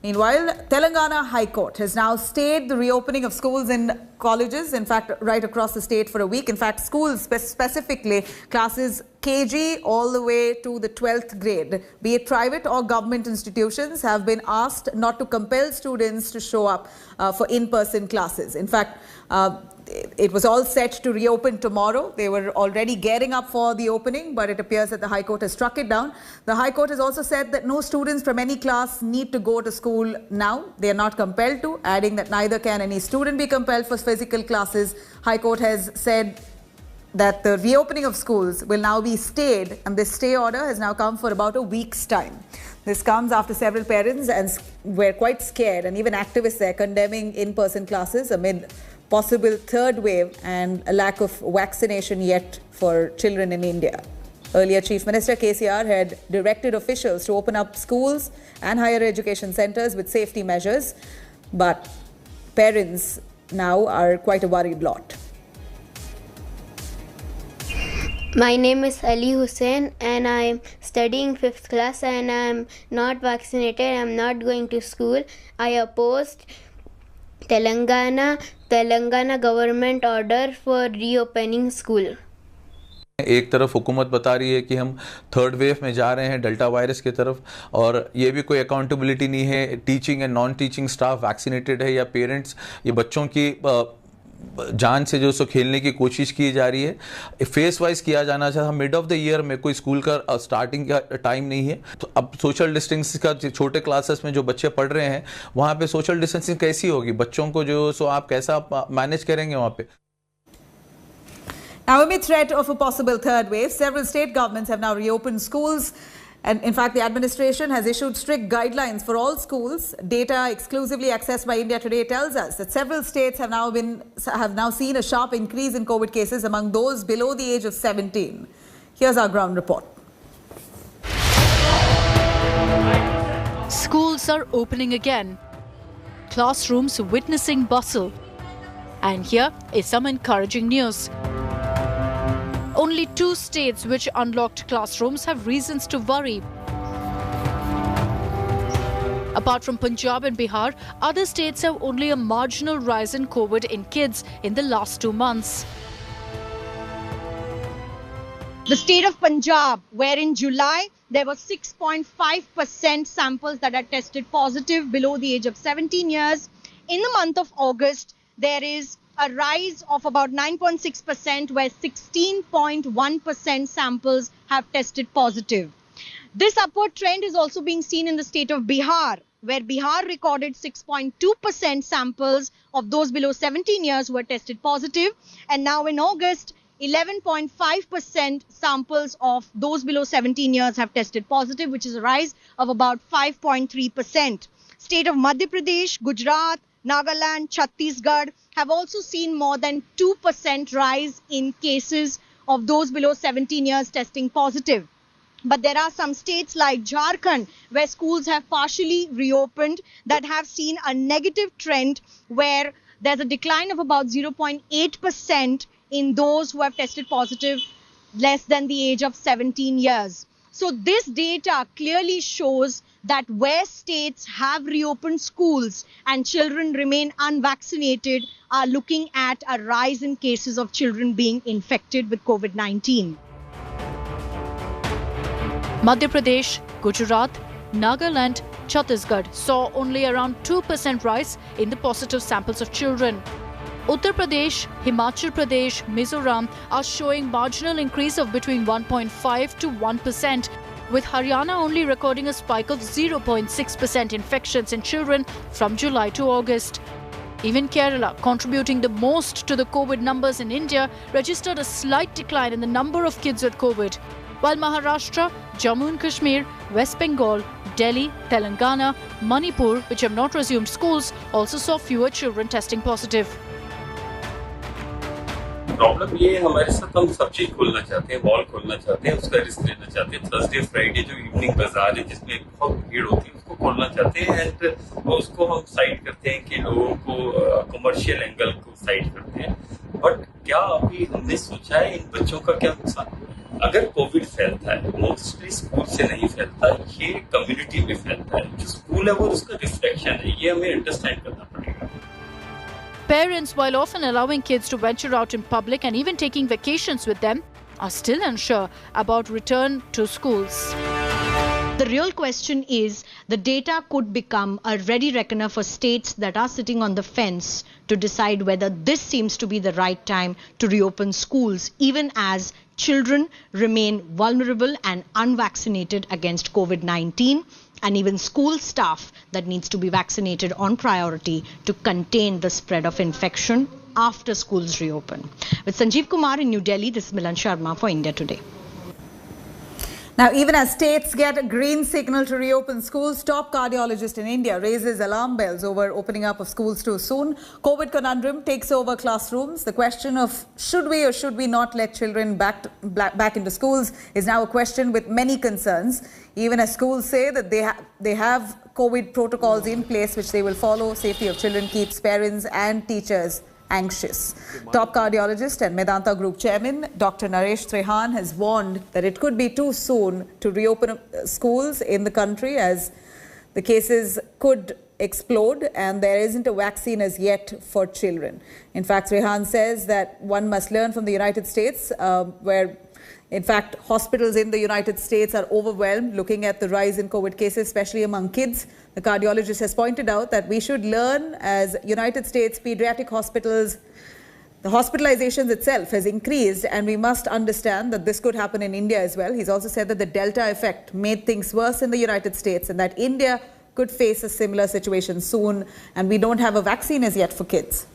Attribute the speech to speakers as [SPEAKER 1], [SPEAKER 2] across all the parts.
[SPEAKER 1] Meanwhile, Telangana High Court has now stayed the reopening of schools and colleges, in fact, right across the state for a week. In fact, schools, specifically classes KG all the way to the 12th grade, be it private or government institutions, have been asked not to compel students to show up for in-person classes. In fact, it was all set to reopen tomorrow. They were already gearing up for the opening, but it appears that the High Court has struck it down. The High Court has also said that no students from any class need to go to school now. They are not compelled to, adding that neither can any student be compelled for physical classes. High Court has said that the reopening of schools will now be stayed, and this stay order has now come for about a week's time. This comes after several parents were quite scared, and even activists there condemning in-person classes amid possible third wave and a lack of vaccination yet for children in India. Earlier, Chief Minister KCR had directed officials to open up schools and higher education centres with safety measures, but parents now are quite a worried lot.
[SPEAKER 2] My name is Ali Hussain and I am studying 5th class and I am not vaccinated. I am not going to school. I opposed Telangana government order for reopening school.
[SPEAKER 3] एक तरफ हुकूमत बता रही है कि हम third wave में जा रहे हैं डेल्टा वायरस की तरफ, और ये भी कोई अकाउंटेबिलिटी नहीं है। Teaching and non teaching staff vaccinated है या पेरेंट्स, ये बच्चों की जान से जो सो खेलने की कोशिश की जा रही है। फेस वाइज किया जाना चाहिए। मिड ऑफ द ईयर में कोई स्कूल का स्टार्टिंग का टाइम नहीं है, तो अब सोशल डिस्टेंसिंग का छोटे क्लासेस में जो बच्चे पढ़ रहे हैं वहाँ पे सोशल डिस्टेंसिंग कैसी होगी, बच्चों को जो सो आप कैसा मैनेज करेंगे वहाँ पे।
[SPEAKER 1] Now, amid threat of a possible third wave, several state governments have now reopened schools. And in fact, the administration has issued strict guidelines for all schools. Data exclusively accessed by India Today tells us that several states have now seen a sharp increase in COVID cases among those below the age of 17. Here's our ground report.
[SPEAKER 4] Schools are opening again. Classrooms witnessing bustle. And here is some encouraging news. Only 2 states which unlocked classrooms have reasons to worry. Apart from Punjab and Bihar, other states have only a marginal rise in COVID in kids in the last 2 months.
[SPEAKER 5] The state of Punjab, where in July there were 6.5% samples that are tested positive below the age of 17 years. In the month of August, there is a rise of about 9.6%, where 16.1% samples have tested positive. This upward trend is also being seen in the state of Bihar, where Bihar recorded 6.2% samples of those below 17 years who were tested positive. And now in August, 11.5% samples of those below 17 years have tested positive, which is a rise of about 5.3%. State of Madhya Pradesh, Gujarat, Nagaland, Chhattisgarh have also seen more than 2% rise in cases of those below 17 years testing positive. But there are some states like Jharkhand where schools have partially reopened that have seen a negative trend, where there's a decline of about 0.8% in those who have tested positive less than the age of 17 years. So this data clearly shows that where states have reopened schools and children remain unvaccinated are looking at a rise in cases of children being infected with COVID-19.
[SPEAKER 4] Madhya Pradesh, Gujarat, Nagaland, Chhattisgarh saw only around 2% rise in the positive samples of children. Uttar Pradesh, Himachal Pradesh, Mizoram are showing marginal increase of between 1.5 to 1%, with Haryana only recording a spike of 0.6% infections in children from July to August. Even Kerala, contributing the most to the COVID numbers in India, registered a slight decline in the number of kids with COVID, while Maharashtra, Jammu and Kashmir, West Bengal, Delhi, Telangana, Manipur, which have not resumed schools, also saw fewer children testing positive.
[SPEAKER 6] Problem ये है, हमारे साथ हम सब चीज खोलना चाहते हैं, मॉल खोलना चाहते हैं, उसका रिस्क लेना चाहते हैं। थर्सडे फ्राइडे जो इवनिंग बाजार है जिसमें बहुत भीड़ होती है उसको खोलना चाहते हैं, एंड उसको हम साइड करते हैं कि लोगों को कमर्शियल एंगल को साइड करते हैं। बट क्या अभी हमने सोचा है इन बच्चों का क्या नुकसान? अगर कोविड फैलता है मोस्टली स्कूल से नहीं फैलता, ये कम्युनिटी में फैलता है। जो स्कूल है वो उसका रिफ्लेक्शन है, ये हमें अंडरस्टैंड करना पड़ेगा।
[SPEAKER 4] Parents, while often allowing kids to venture out in public and even taking vacations with them, are still unsure about return to schools.
[SPEAKER 5] The real question is, the data could become a ready reckoner for states that are sitting on the fence to decide whether this seems to be the right time to reopen schools, even as children remain vulnerable and unvaccinated against COVID-19, and even school staff that needs to be vaccinated on priority to contain the spread of infection after schools reopen. With Sanjeev Kumar in New Delhi, this is Milan Sharma for India Today.
[SPEAKER 1] Now, even as states get a green signal to reopen schools, top cardiologist in India raises alarm bells over opening up of schools too soon. COVID conundrum takes over classrooms. The question of should we or should we not let children back into schools is now a question with many concerns. Even as schools say that they have COVID protocols in place which they will follow, safety of children keeps parents and teachers anxious. Top cardiologist and Medanta Group chairman Dr. Naresh Trehan has warned that it could be too soon to reopen schools in the country as the cases could explode and there isn't a vaccine as yet for children. In fact, Trehan says that one must learn from the United States where in fact, hospitals in the United States are overwhelmed looking at the rise in COVID cases, especially among kids. The cardiologist has pointed out that we should learn as United States pediatric hospitals, the hospitalizations itself has increased and we must understand that this could happen in India as well. He's also said that the Delta effect made things worse in the United States and that India could face a similar situation soon and we don't have a vaccine as yet for kids.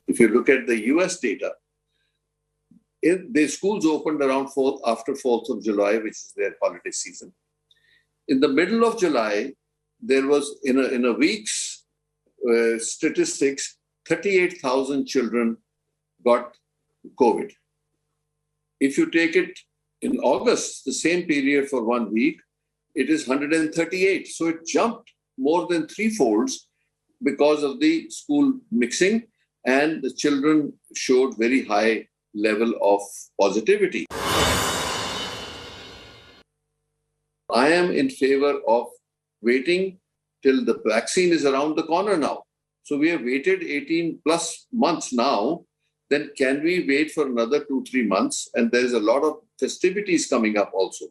[SPEAKER 7] If you look at the US data, the schools opened around after 4th of July, which is their holiday season. In the middle of July, there was, in a week's statistics, 38,000 children got COVID. If you take it in August, the same period for 1 week, it is 138. So it jumped more than threefolds because of the school mixing. And the children showed very high level of positivity. I am in favor of waiting till the vaccine is around the corner now. So we have waited 18 plus months now. Then can we wait for another 2-3 months? And there's a lot of festivities coming up also.